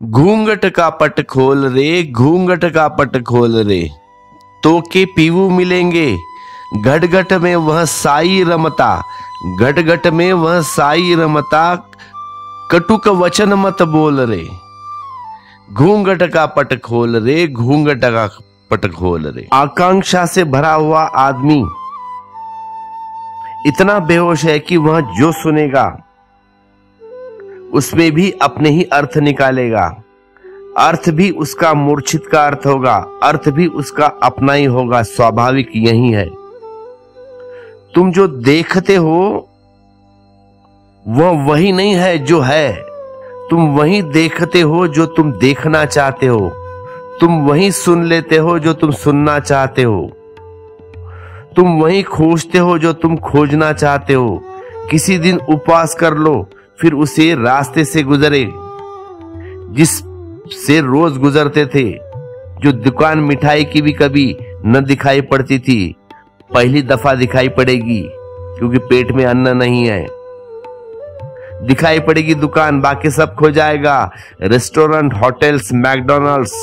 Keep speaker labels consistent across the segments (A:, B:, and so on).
A: घूंघट का पट खोल रे, घूंघट का पट खोल रे, तो के पीवू मिलेंगे घट घट में वह साई रमता, घट घट में वह साई रमता, कटुक वचन मत बोल रे। घूंघट का पट खोल रे, घूंघट का पट खोल रे। आकांक्षा से भरा हुआ आदमी इतना बेहोश है कि वह जो सुनेगा उसमें भी अपने ही अर्थ निकालेगा। अर्थ भी उसका मूर्छित का अर्थ होगा, अर्थ भी उसका अपना ही होगा। स्वाभाविक यही है। तुम जो देखते हो वह वही नहीं है जो है। तुम वही देखते हो जो तुम देखना चाहते हो। तुम वही सुन लेते हो जो तुम सुनना चाहते हो। तुम वही खोजते हो जो तुम खोजना चाहते हो। किसी दिन उपवास कर लो, फिर उसे रास्ते से गुजरे जिस से रोज गुजरते थे, जो दुकान मिठाई की भी कभी न दिखाई पड़ती थी, पहली दफा दिखाई पड़ेगी क्योंकि पेट में अन्न नहीं है। दिखाई पड़ेगी दुकान, बाकी सब खो जाएगा। रेस्टोरेंट, होटल्स, मैकडॉनल्ड्स,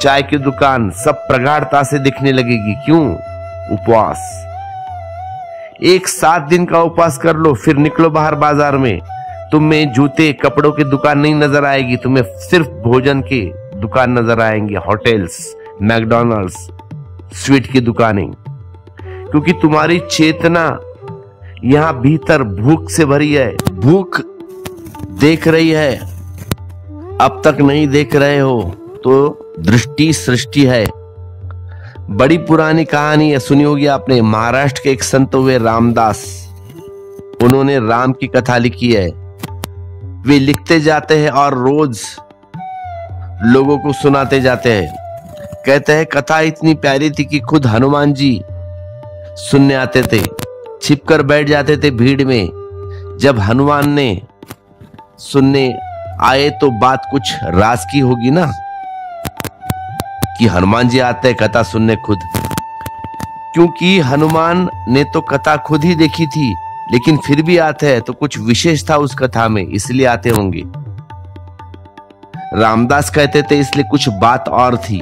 A: चाय की दुकान सब प्रगाढ़ता से दिखने लगेगी। क्यों? उपवास। एक 7 दिन का उपवास कर लो, फिर निकलो बाहर बाजार में। तुम्हें जूते कपड़ों की दुकान नहीं नजर आएगी, तुम्हें सिर्फ भोजन की दुकान नजर आएंगे। होटल्स, मैकडॉनल्ड्स, स्वीट की दुकानें। क्योंकि तुम्हारी चेतना यहां भीतर भूख से भरी है। भूख देख रही है, अब तक नहीं देख रहे हो तो दृष्टि सृष्टि है। बड़ी पुरानी कहानी है, सुनी होगी आपने। महाराष्ट्र के एक संत हुए रामदास, उन्होंने राम की कथा लिखी है। वे लिखते जाते हैं और रोज लोगों को सुनाते जाते हैं। कहते हैं कथा इतनी प्यारी थी कि खुद हनुमान जी सुनने आते थे, छिपकर बैठ जाते थे भीड़ में। जब हनुमान ने सुनने आए तो बात कुछ राज की होगी ना, कि हनुमान जी आते हैं कथा सुनने खुद। क्योंकि हनुमान ने तो कथा खुद ही देखी थी, लेकिन फिर भी आते हैं तो कुछ विशेष था उस कथा में, इसलिए आते होंगे। रामदास कहते थे इसलिए कुछ बात और थी।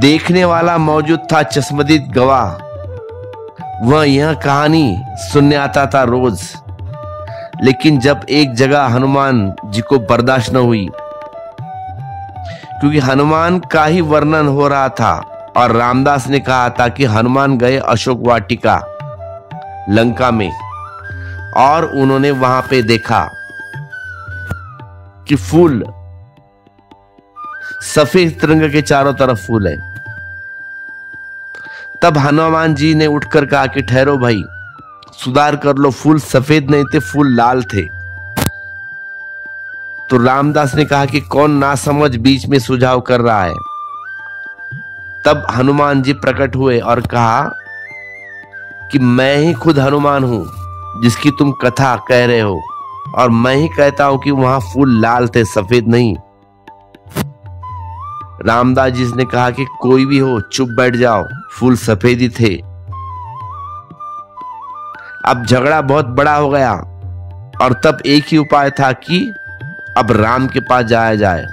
A: देखने वाला मौजूद था, चश्मदीद गवाह। वह यह कहानी सुनने आता था रोज। लेकिन जब एक जगह हनुमान जी को बर्दाश्त न हुई, क्योंकि हनुमान का ही वर्णन हो रहा था और रामदास ने कहा था कि हनुमान गए अशोक वाटिका लंका में, और उन्होंने वहां पे देखा कि फूल सफेद रंग के चारों तरफ फूल है। तब हनुमान जी ने उठकर कहा कि ठहरो भाई, सुधार कर लो, फूल सफेद नहीं थे, फूल लाल थे। तो रामदास ने कहा कि कौन नासमझ बीच में सुझाव कर रहा है। तब हनुमान जी प्रकट हुए और कहा कि मैं ही खुद हनुमान हूं जिसकी तुम कथा कह रहे हो, और मैं ही कहता हूं कि वहां फूल लाल थे, सफेद नहीं। रामदास जी ने कहा कि कोई भी हो चुप बैठ जाओ, फूल सफेद ही थे। अब झगड़ा बहुत बड़ा हो गया और तब एक ही उपाय था कि अब राम के पास जाया जाए।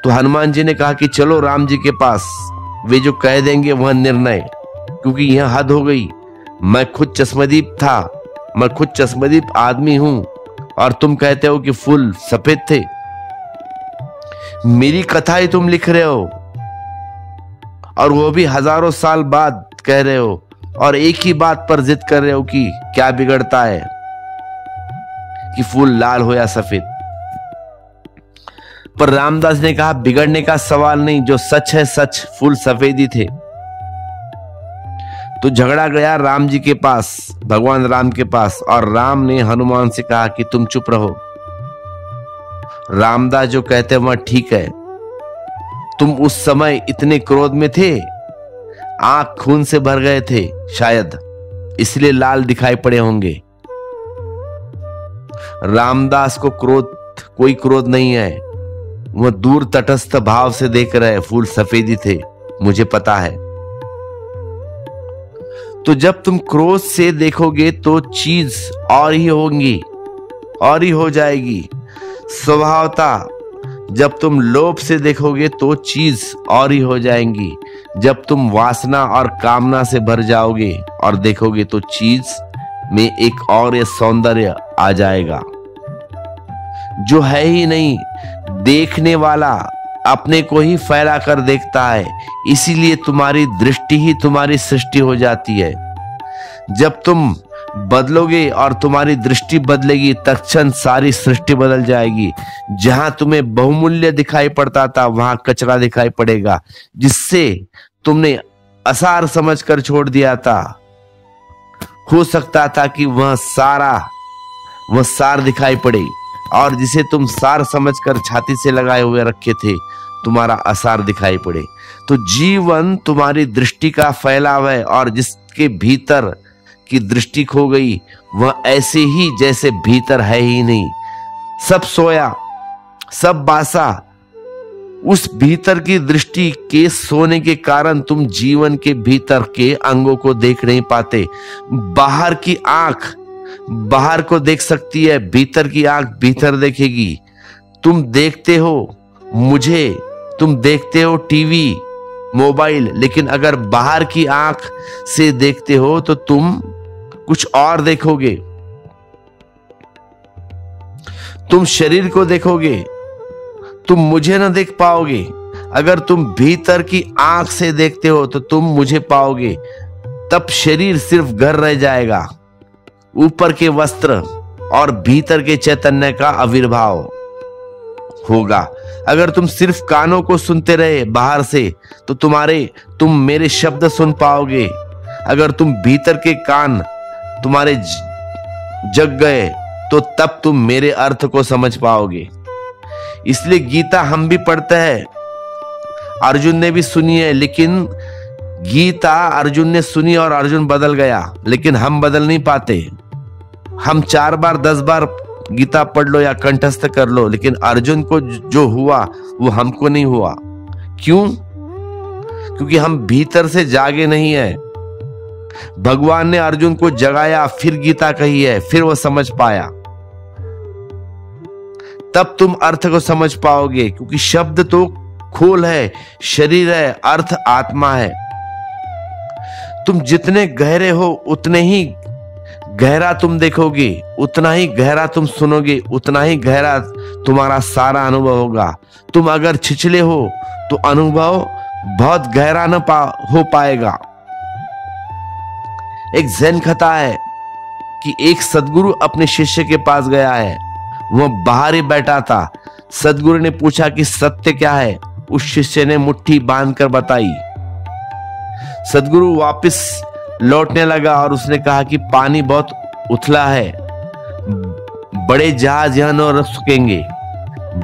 A: तो हनुमान जी ने कहा कि चलो राम जी के पास, वे जो कह देंगे वह निर्णय, क्योंकि यह हद हो गई। मैं खुद चश्मदीप था, मैं खुद चश्मदीप आदमी हूं, और तुम कहते हो कि फूल सफेद थे। मेरी कथा ही तुम लिख रहे हो, और वो भी हजारों साल बाद कह रहे हो, और एक ही बात पर जिद कर रहे हो कि क्या बिगड़ता है कि फूल लाल हो या सफेद। पर रामदास ने कहा बिगड़ने का सवाल नहीं, जो सच है सच, फूल सफेद ही थे। तो झगड़ा गया राम जी के पास, भगवान राम के पास, और राम ने हनुमान से कहा कि तुम चुप रहो। रामदास जो कहते हैं वह ठीक है। तुम उस समय इतने क्रोध में थे, आंख खून से भर गए थे शायद, इसलिए लाल दिखाई पड़े होंगे। रामदास को कोई क्रोध नहीं है, वह दूर तटस्थ भाव से देख रहे, फूल सफेद ही थे, मुझे पता है। तो जब तुम क्रोध से देखोगे तो चीज और ही होंगी, और ही हो जाएगी। स्वभावतः जब तुम लोभ से देखोगे तो चीज और ही हो जाएंगी। जब तुम वासना और कामना से भर जाओगे और देखोगे तो चीज में एक और ये सौंदर्य आ जाएगा जो है ही नहीं। देखने वाला अपने को ही फैला कर देखता है, इसीलिए तुम्हारी दृष्टि ही तुम्हारी सृष्टि हो जाती है। जब तुम बदलोगे और तुम्हारी दृष्टि बदलेगी, तत्क्षण सारी सृष्टि बदल जाएगी। जहां तुम्हें बहुमूल्य दिखाई पड़ता था वहां कचरा दिखाई पड़ेगा, जिससे तुमने असार समझकर छोड़ दिया था। हो सकता था कि वह सार दिखाई पड़े, और जिसे तुम सार समझकर छाती से लगाए हुए रखे थे तुम्हारा असार दिखाई पड़े। तो जीवन तुम्हारी दृष्टि का फैलाव है, और जिसके भीतर की दृष्टि खो गई वह ऐसे ही जैसे भीतर है ही नहीं। सब सोया, सब बासा। उस भीतर की दृष्टि के सोने के कारण तुम जीवन के भीतर के अंगों को देख नहीं पाते। बाहर की आंख बाहर को देख सकती है, भीतर की आंख भीतर देखेगी। तुम देखते हो मुझे, तुम देखते हो टीवी, मोबाइल, लेकिन अगर बाहर की आंख से देखते हो तो तुम कुछ और देखोगे। तुम शरीर को देखोगे, तुम मुझे ना देख पाओगे। अगर तुम भीतर की आंख से देखते हो तो तुम मुझे पाओगे। तब शरीर सिर्फ घर रह जाएगा, ऊपर के वस्त्र और भीतर के चैतन्य का आविर्भाव होगा। अगर तुम सिर्फ कानों को सुनते रहे बाहर से तो तुम मेरे शब्द सुन पाओगे। अगर तुम भीतर के कान तुम्हारे जग गए तो तब तुम मेरे अर्थ को समझ पाओगे। इसलिए गीता हम भी पढ़ते हैं, अर्जुन ने भी सुनी है, लेकिन गीता अर्जुन ने सुनी और अर्जुन बदल गया, लेकिन हम बदल नहीं पाते। हम 4 बार 10 बार गीता पढ़ लो या कंठस्थ कर लो, लेकिन अर्जुन को जो हुआ वो हमको नहीं हुआ। क्यों? क्योंकि हम भीतर से जागे नहीं है। भगवान ने अर्जुन को जगाया, फिर गीता कही है, फिर वो समझ पाया। तब तुम अर्थ को समझ पाओगे, क्योंकि शब्द तो खोल है, शरीर है, अर्थ आत्मा है। तुम जितने गहरे हो उतने ही गहरा तुम देखोगे, उतना ही गहरा तुम सुनोगे, उतना ही गहरा तुम्हारा सारा अनुभव होगा। तुम अगर छिछले हो तो अनुभव बहुत गहरा न हो पाएगा। एक ज़ैन कथा है कि एक सदगुरु अपने शिष्य के पास गया है। वह बाहर ही बैठा था। सदगुरु ने पूछा कि सत्य क्या है। उस शिष्य ने मुट्ठी बांधकर बताई। सदगुरु वापस लौटने लगा और उसने कहा कि पानी बहुत उथला है, बड़े जहाज यहां न रुक सकेंगे,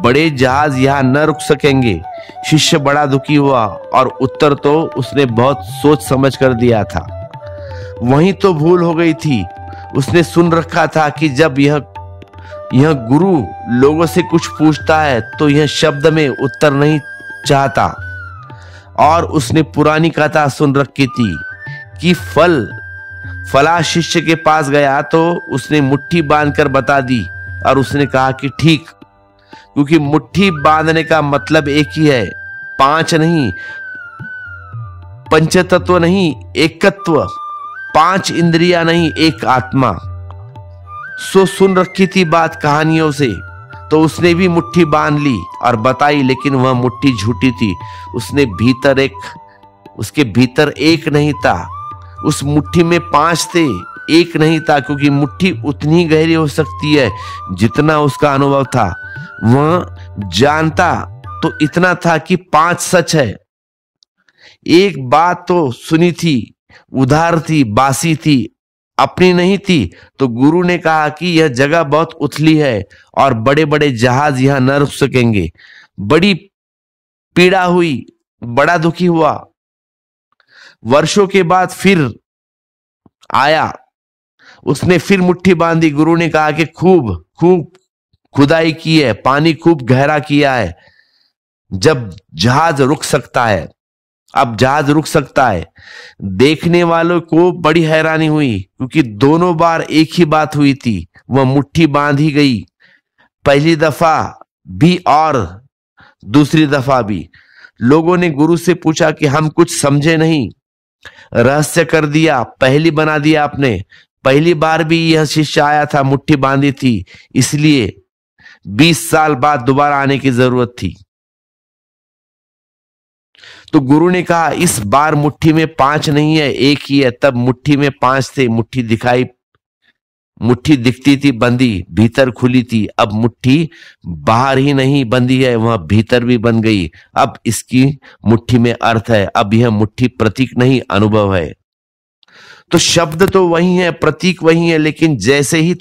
A: बड़े जहाज यहां न रुक सकेंगे। शिष्य बड़ा दुखी हुआ और उत्तर तो उसने बहुत सोच समझ कर दिया था। वहीं तो भूल हो गई थी। उसने सुन रखा था कि जब यह गुरु लोगों से कुछ पूछता है तो यह शब्द में उत्तर नहीं चाहता। और उसने पुरानी कथा सुन रखी थी कि फला शिष्य के पास गया तो उसने मुट्ठी बांधकर बता दी और उसने कहा कि ठीक, क्योंकि मुट्ठी बांधने का मतलब एक ही है, 5 नहीं, पंचतत्व नहीं, एकत्व, 5 इंद्रियां नहीं, एक आत्मा। सो सुन रखी थी बात कहानियों से, तो उसने भी मुट्ठी बांध ली और बताई, लेकिन वह मुट्ठी झूठी थी। उसके भीतर एक नहीं था, उस मुट्ठी में 5 थे, एक नहीं था, क्योंकि मुट्ठी उतनी गहरी हो सकती है जितना उसका अनुभव था। वह जानता तो इतना था कि 5 सच है। एक बात तो सुनी थी, उधार थी, बासी थी, अपनी नहीं थी। तो गुरु ने कहा कि यह जगह बहुत उथली है और बड़े बड़े जहाज यहां न रुक सकेंगे। बड़ी पीड़ा हुई, बड़ा दुखी हुआ। वर्षों के बाद फिर आया, उसने फिर मुट्ठी बांधी। गुरु ने कहा कि खूब खुदाई की है, पानी खूब गहरा किया है, जब जहाज रुक सकता है। अब जहाज रुक सकता है। देखने वालों को बड़ी हैरानी हुई, क्योंकि दोनों बार एक ही बात हुई थी, वह मुट्ठी बांधी गई, पहली दफा भी और दूसरी दफा भी लोगों ने गुरु से पूछा कि हम कुछ समझे नहीं, रहस्य कर दिया, पहली बना दिया आपने। पहली बार भी यह शिष्य आया था, मुट्ठी बांधी थी, इसलिए 20 साल बाद दोबारा आने की जरूरत थी। तो गुरु ने कहा इस बार मुट्ठी में 5 नहीं है, एक ही है। तब मुट्ठी में 5 थे, मुट्ठी दिखती थी बंदी, भीतर खुली थी। अब मुट्ठी बाहर ही नहीं बंदी है, वह भीतर भी बन गई। अब इसकी मुट्ठी में अर्थ है, अब यह मुट्ठी प्रतीक नहीं अनुभव है। तो शब्द तो वही है, प्रतीक वही है, लेकिन जैसे ही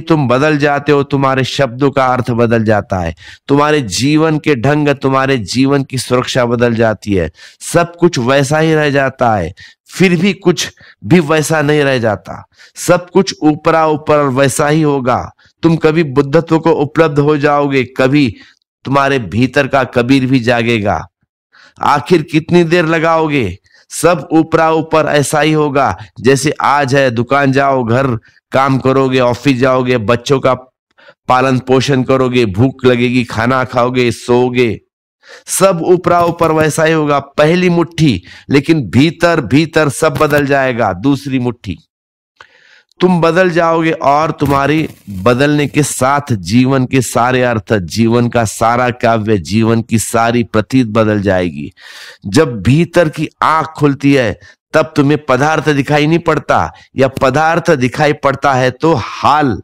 A: तुम बदल जाते हो, तुम्हारे शब्दों का अर्थ बदल जाता है, तुम्हारे जीवन के ढंग, तुम्हारे जीवन की सुरक्षा बदल जाती है। सब कुछ वैसा ही रह जाता है, फिर भी कुछ भी वैसा नहीं रह जाता। सब कुछ ऊपरा ऊपर वैसा ही होगा। तुम कभी बुद्धत्व को उपलब्ध हो जाओगे, कभी तुम्हारे भीतर का कबीर भी जागेगा। आखिर कितनी देर लगाओगे? सब ऊपरा ऊपर ऐसा ही होगा। जैसे आज है, दुकान जाओ, घर काम करोगे, ऑफिस जाओगे, बच्चों का पालन पोषण करोगे, भूख लगेगी, खाना खाओगे, सोओगे, सब ऊपरा ऊपर वैसा ही होगा। पहली मुट्ठी, लेकिन भीतर भीतर सब बदल जाएगा। दूसरी मुट्ठी, तुम बदल जाओगे और तुम्हारी बदलने के साथ जीवन के सारे अर्थ, जीवन का सारा काव्य, जीवन की सारी प्रतीत बदल जाएगी। जब भीतर की आंख खुलती है तब तुम्हें पदार्थ दिखाई नहीं पड़ता, या पदार्थ दिखाई पड़ता है तो हाल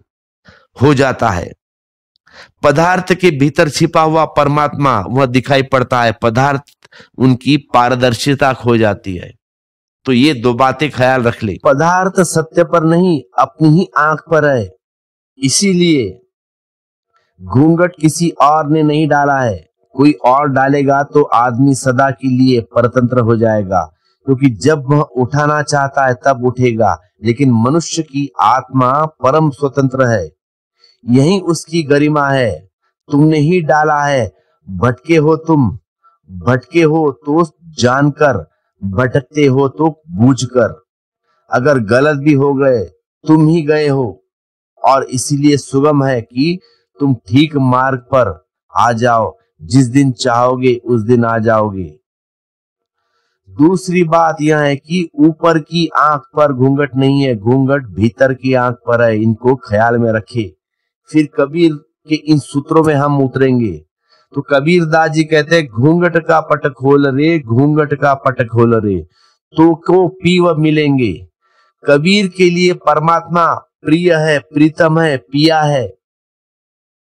A: हो जाता है। पदार्थ के भीतर छिपा हुआ परमात्मा वह दिखाई पड़ता है, पदार्थ उनकी पारदर्शिता खो जाती है। तो ये 2 बातें ख्याल रख ले। पदार्थ सत्य पर नहीं, अपनी ही आंख पर है। इसीलिए घूंघट किसी और ने नहीं डाला है, कोई और डालेगा तो आदमी सदा के लिए परतंत्र हो जाएगा, क्योंकि जब वह उठाना चाहता है तब उठेगा। लेकिन मनुष्य की आत्मा परम स्वतंत्र है, यही उसकी गरिमा है। तुमने ही डाला है। भटके हो तो जानकर, भटकते हो तो बूझकर। अगर गलत भी हो गए, तुम ही गए हो, और इसीलिए सुगम है कि तुम ठीक मार्ग पर आ जाओ। जिस दिन चाहोगे उस दिन आ जाओगे। दूसरी बात यह है कि ऊपर की आंख पर घूंघट नहीं है, घूंघट भीतर की आंख पर है। इनको ख्याल में रखे। फिर कबीर के इन सूत्रों में हम उतरेंगे। तो कबीर दास जी कहते हैं, घूंघट का पट खोल रे, घूंघट का पट खोल रे, तो को पीव मिलेंगे। कबीर के लिए परमात्मा प्रिय है, प्रीतम है, पिया है।